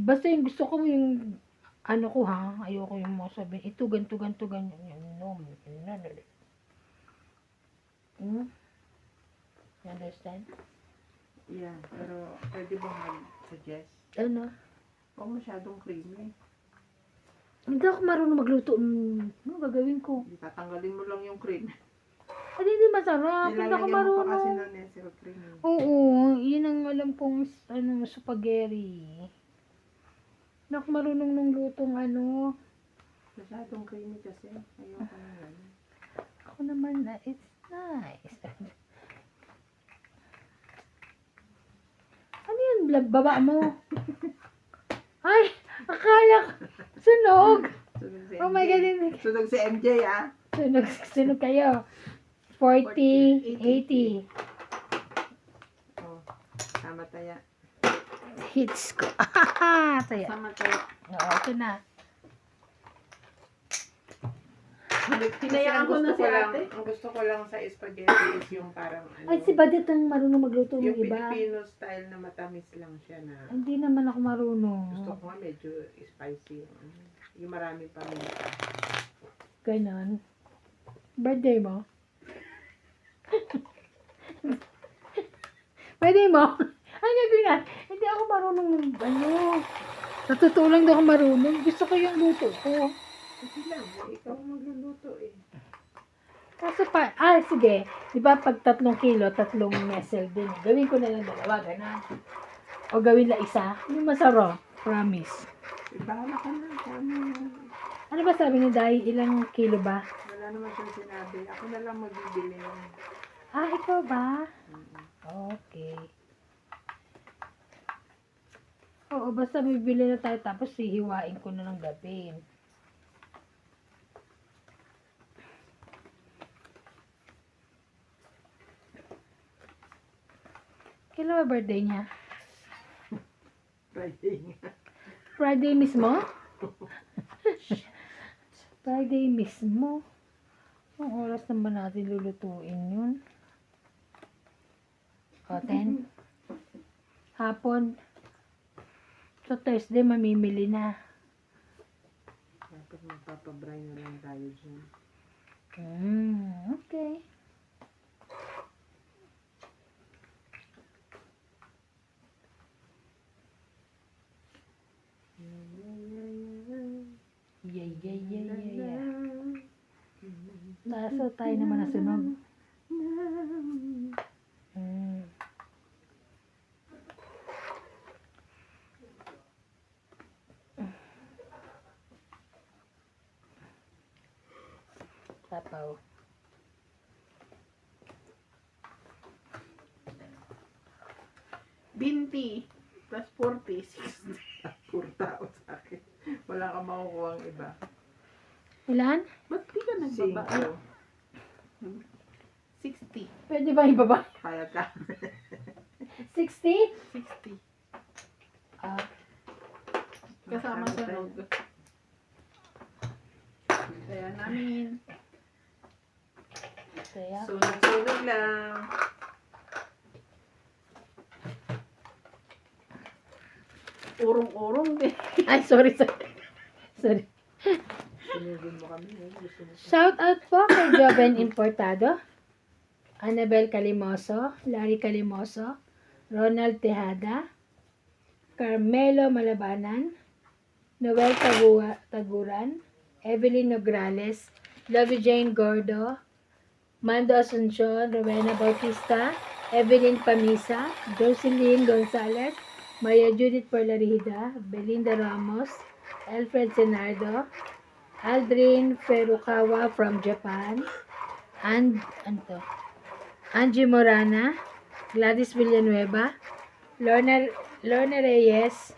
basta yung gusto ko yung, ano ko ha, ayoko yung mga sabihin, ito, ganito, ganyan. No, no. Hmm? You understand? Yeah, pero pwede ba mag-suggest? Ano? Huwag masyadong creamy. Hindi ako marunong magluto. Ano gagawin ko? Hindi tatanggalin mo lang yung cream. Hindi masarap. Hindi ako Nilalagyan mo pa kasi marunong. ng nestle cream. Oo, yun ang alam kong ano, spaghetti. Hindi ako marunong nung lutong ano. Masyadong creamy kasi. Ayoko na yan. Ako naman na, it's nice. Ano yun, baba mo? Ay, akala ko, sunog. Sunog si Oh my MJ. God, hindi. Sunog si MJ ah. Sunog kayo. 40, 80. Oh, tama taya. Hits ko. Saya. Sama tayo. Oo, ito na. Hinayaan ko na si ate. Ang gusto ko lang sa spaghetti is yung parang ano. Ay, si Badet ang marunong magluto ng yung iba. Filipino style na matamis lang siya na. Hindi naman ako marunong. Gusto ko nga medyo spicy. Yung maraming paminta. Ganon. Birthday mo? Pwede mo? Ay, gagawin na. Hindi ako marunong ng ano. Sa totoo lang daw ako marunong. Gusto ko yung luto ko. Kasi lang, ikaw ang magluluto eh. Kaso pa, sige. Di ba pag 3 kilo, 3 mesel din. Gawin ko na lang 2, gano'n. O gawin lang isa. Hindi masarap. Promise. Bahala ka na. Kami, Ano ba sabi ni Day? Ilang kilo ba? wala naman siyang sinabi. Ako na lang magbibili. Ikaw ba? Okay. Oo, basta bibili na tayo tapos hihiwain ko na ng gabi. Kailan ba birthday niya? Friday nga. Friday mismo? Friday mismo? Ang oras naman natin lulutuin yun? O, 10? Hapon? So, Thursday, mamimili na. Dapat magpapabray na lang tayo dyan. Okay. Yeah. Nasa tayo naman na sunog. Tapaw. Binti. Plus 40. 60. Puro tao sa akin. Wala kang makukuha ang iba. Ilan? Ba't di ka nagbaba? 5. 60. Pwede ba ibaba? Kaya ka. 60? 60. Ah, Kasama sa nog. Kaya namin. kaya. Sunog-sunog lang. Urong-urong din. Ay, sorry. Sorry. Sunugin mo kami. Gusto mo. Shout out po kay Joven Importado, Annabel Calimoso, Larry Calimoso, Ronald Tejada, Carmelo Malabanan, Noel Taguran, Evelyn Nograles, Lovey Jane Gordo, Mando Asuncion, Rowena Bautista, Evelyn Pamisa, Jocelyn Gonzalez, Maria Judith Porlarida, Belinda Ramos, Alfred Senardo, Aldrin Ferukawa from Japan. And, ano to? Angie Morana. Gladys Villanueva. Lorna Reyes.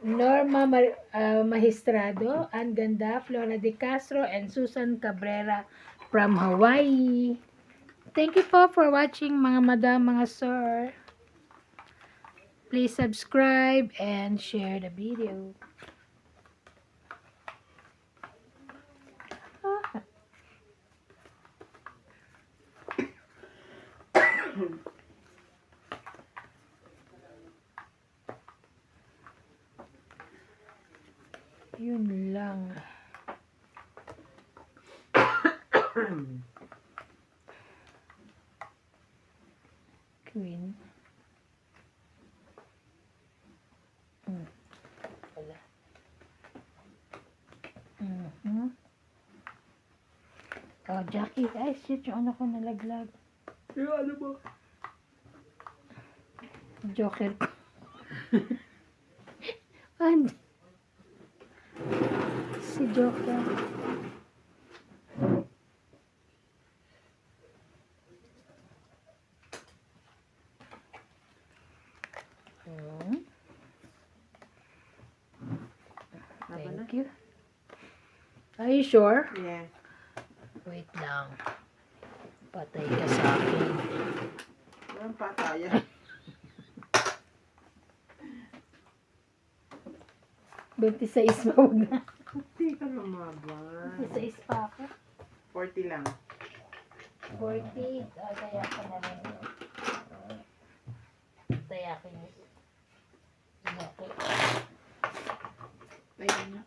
Norma Magistrado. Ann Ganda. Flora De Castro. And Susan Cabrera from Hawaii. Thank you po for watching mga madam, mga sir. Please subscribe and share the video. Yun lang. Queen. Wala. Oh, Jackie. Ay, shit. Yung ano ko nalaglag. Yung ano ba? Joker ko. And, si Joker. Thank you. Are you sure? Yeah. Wait lang. Patay ka sa akin. Walang pataya. 26 pa huwag na. Hindi ka lumaban. 26 pa ako. 40 lang. 40. Kaya ka na rin. Kaya ka niya. Okay. Ayun na.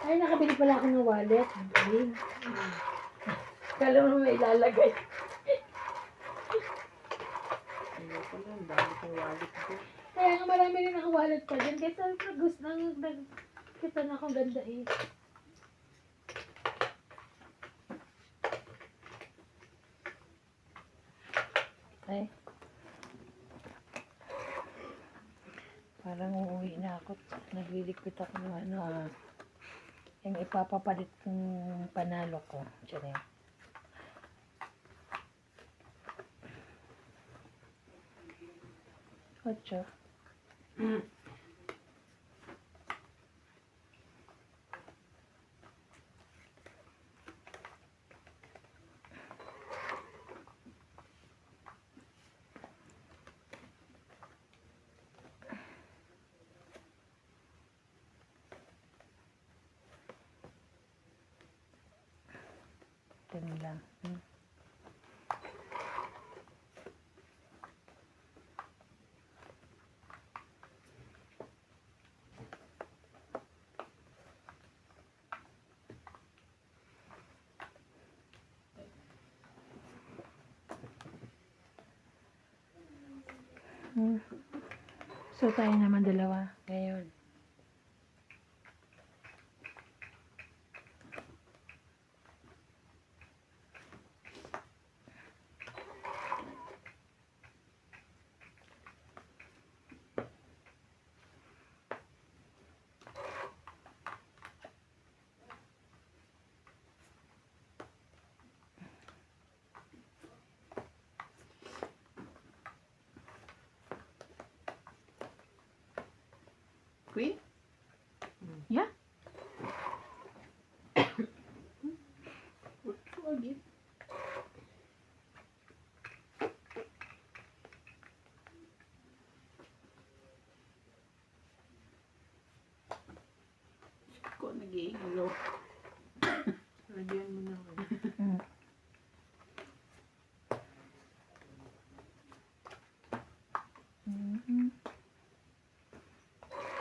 Ay, nakabili pala ako ng wallet. Galing. Kala mo may ilalagay. Hindi ko lang. Ang dami kong wallet ko. Kaya nga marami rin ako wallet pa dyan. Kasi gusto kita na akong ganda eh. Ay. Parang uuwi na ako. Nagliligpit ako ng ano yung ipapapalit kong panalo ko. Tiyan eh. Ocho. Ito lang. So, tayo naman dalawa ngayon. Queen? Yeah? Again. Ko nag-iilo. Lagyan mo na ako.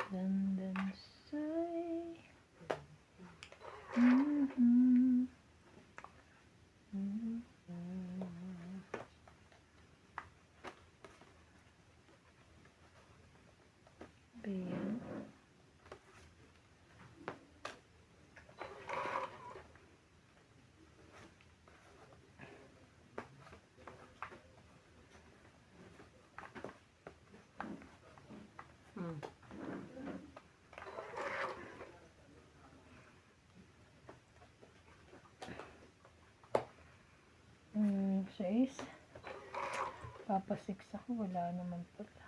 Dandan say. 6. Papa 6 ako. Wala naman pala.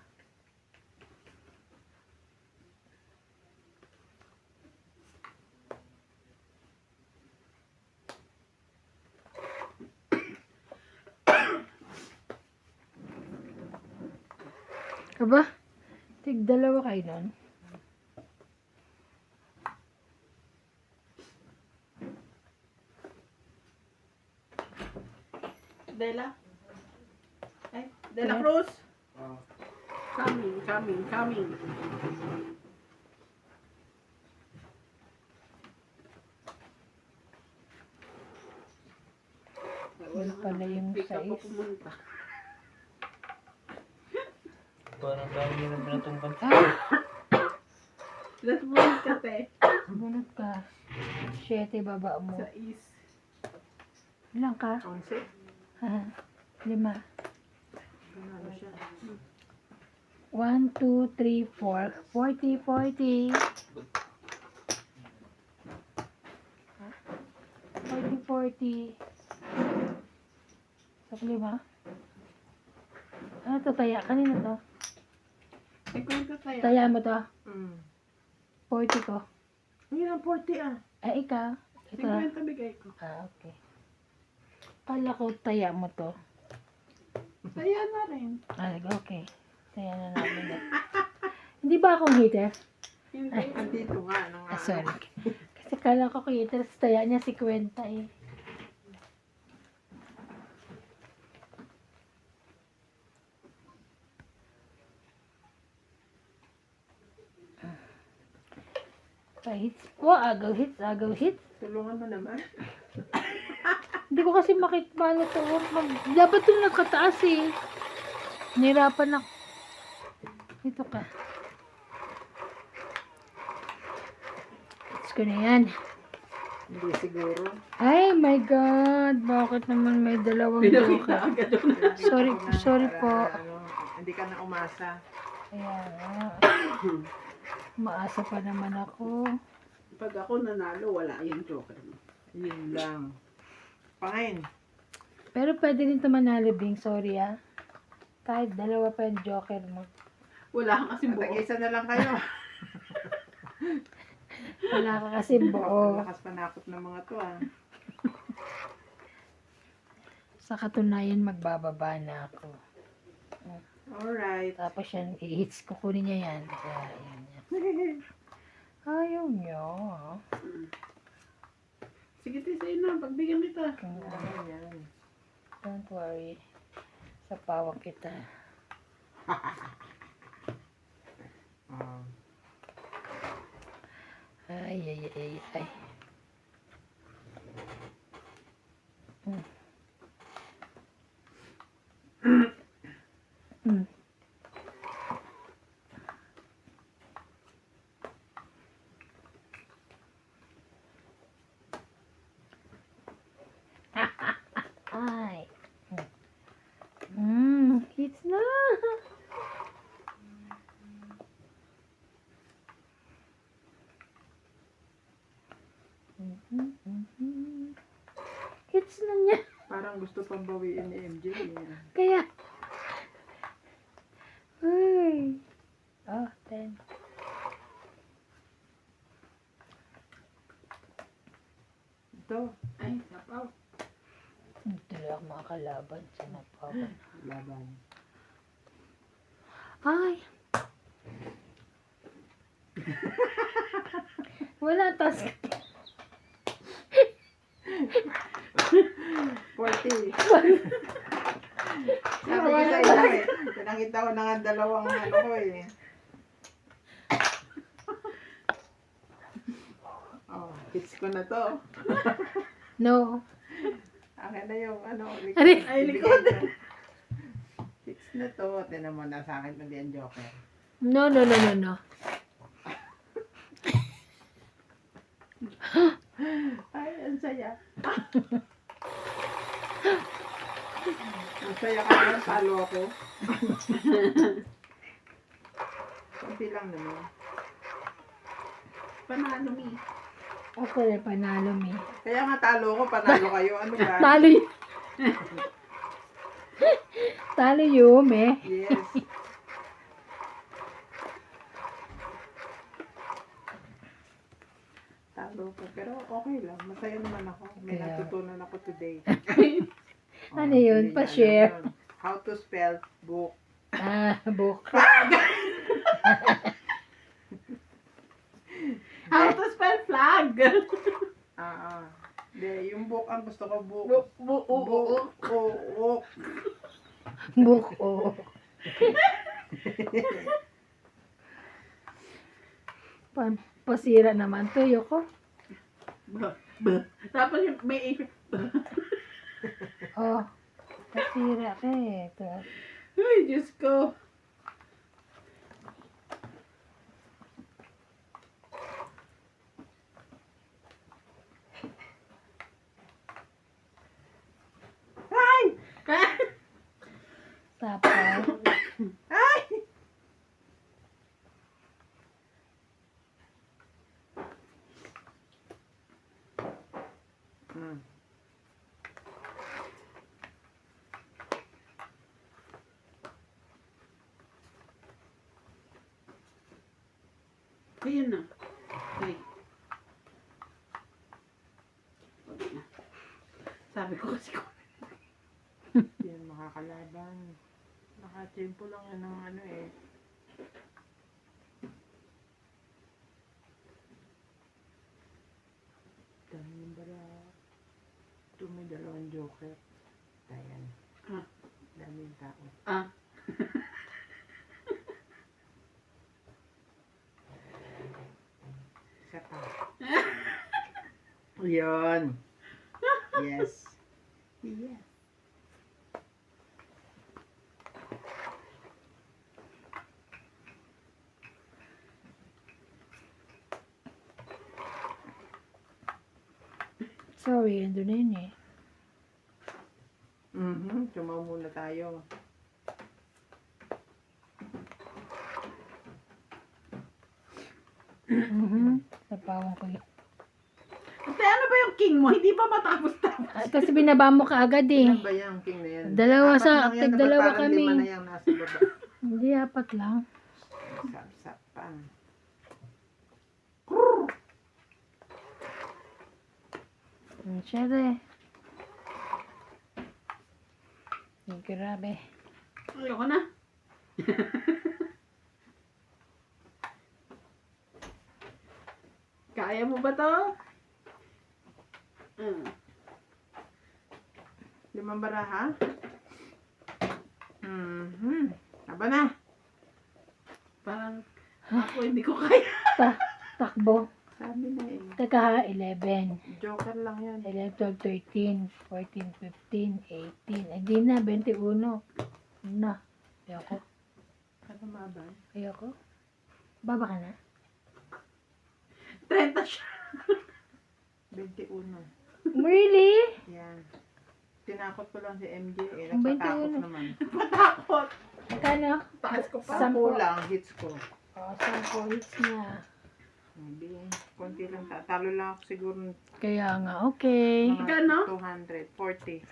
Aba, tig dalawa kayo nun. Dela? Ay, Dela Cruz? Coming. Yun pala yung Hindi ka pa 6. pumunta. Parang dami nyo na pinatungkan. Ah, Let's bunot ka, te. bunot ka. 7 baba mo. Sa is. Ilang ka? 11. 5. Ano siya? 1, 2, 3, 4. 40, 40. 40. Sa 5. Ano to, taya? Kanina to? Ay, kwenta tayo. Taya mo to? 40 ko. Hindi lang 40 ah. Ay, ikaw? Ito. 50 bigay ko. Okay. Kala ko taya mo to. Saya na rin. Okay. Taya na namin. Hindi ba akong hater? Hindi. Andito nga. Nung, Sorry. Kasi kala ko hater. Taya niya 50 eh. Hits po. Agaw hits. Tulungan mo naman. Hindi ko kasi makita paano to. Dapat yung nagkataas eh. Nirapan ako. Ito ka. Hits ko na yan. Hindi siguro. Ay my God. Bakit naman may dalawang Pinakita joker? agad yun. Sorry po. Hindi ka na umasa. Ayan. Maasa pa naman ako. Pag ako nanalo, wala yung joker mo. Yun lang. Fine. Pero pwede rin ito manalo, Bing. Sorry ah. Kahit dalawa pa yung joker mo. Wala kang kasi buo. Tag-isa na lang kayo. Wala ka kasi buo. Lakas panakot ng mga to ah. Sa katunayan, magbababa na ako. Alright. Tapos yan, i-hits ko. Kunin niya yan. Kaya, yan, yan. Ayaw niya. Sige, te, sa'yo na. Pagbigyan kita. Ayan. Don't worry. Sa pawag kita. Oh. Ay. Hmm. Ay. Hits na. Hits na niya. Parang gusto pang bawiin ni MJ. Kaya. Uy. Oh, 10. Ito. Ay, sapaw. Hindi tuloy ako makakalaban sa napawan. Laban. Ay. Wala tas. 40. Sabi ko sa iyo eh. Pinakita ko na nga dalawang ano ko eh. Oh, hits ko na to. No. Akin na yung ano, Ari. Ay, likod. Hits na to. Tinan mo na sa akin pag yan joker. No. Ay, ang saya. Ang saya ka na, talo ako. Kunti lang naman. Panalo, mi. Ako rin panalo, mi. Kaya nga talo ko, panalo kayo. Ano ba? Talo yun. Talo yume. Yes. Talo ko. Pero okay lang. Masaya naman ako. May Kaya- natutunan ako today. Ano yun? hindi niya Pa-share. alam yun. How to spell book. Book. How to spell flag? Hindi, yung book ang gusto ko. Book. Book. Book. Book. Book, oo. Pasira naman to, Yoko. Tapos yung may Oh, pasira ka eh. Ito. Ay, Diyos ko. Ay! Tapos, Ay! Hmm. Ayun na. Ay. Sabi ko kasi ko. Yan, makakalaban. Naka-tempo lang yan ng ano eh. Dami yung bala. Ito may dalawang joker. Ayan. Ah. Dami yung tao. Ah. Isa pa. Yun. Yes. Yes. sorry, ando na yun eh. Tumaw muna tayo. Napawang ko yun. Ate, ano ba yung king mo? Hindi pa matapos-tapos. Tapos binaba mo kaagad eh. Ilan ba yan, king na yan? Dalawa Apat sa- lang yan, dapat dalawa parang kami. lima na yan nasa baba. Hindi, apat lang. Sap-sap pa. Syempre. Grabe. Ayoko na. Kaya mo ba to? Limang baraha? Aba na. Parang ako hindi ko kaya. Takbo. Sabi na eh. Teka ha, 11. Joker lang yan. 11, 12, 13, 14, 15, 18. Hindi na, 21. Na. Ayoko. Ano maban? Ayoko. Baba ka na. 30 siya. 21. Really? Yan. Tinakot ko lang si MJ eh. Ang Nagpatakot 21. naman. Patakot. Magkano? Taas ko pa. Sampu lang, hits ko. Oh, 10 hits na. Maybe, konti lang. Talo lang ako siguro ng Kaya nga, okay. mga Magkano? 240.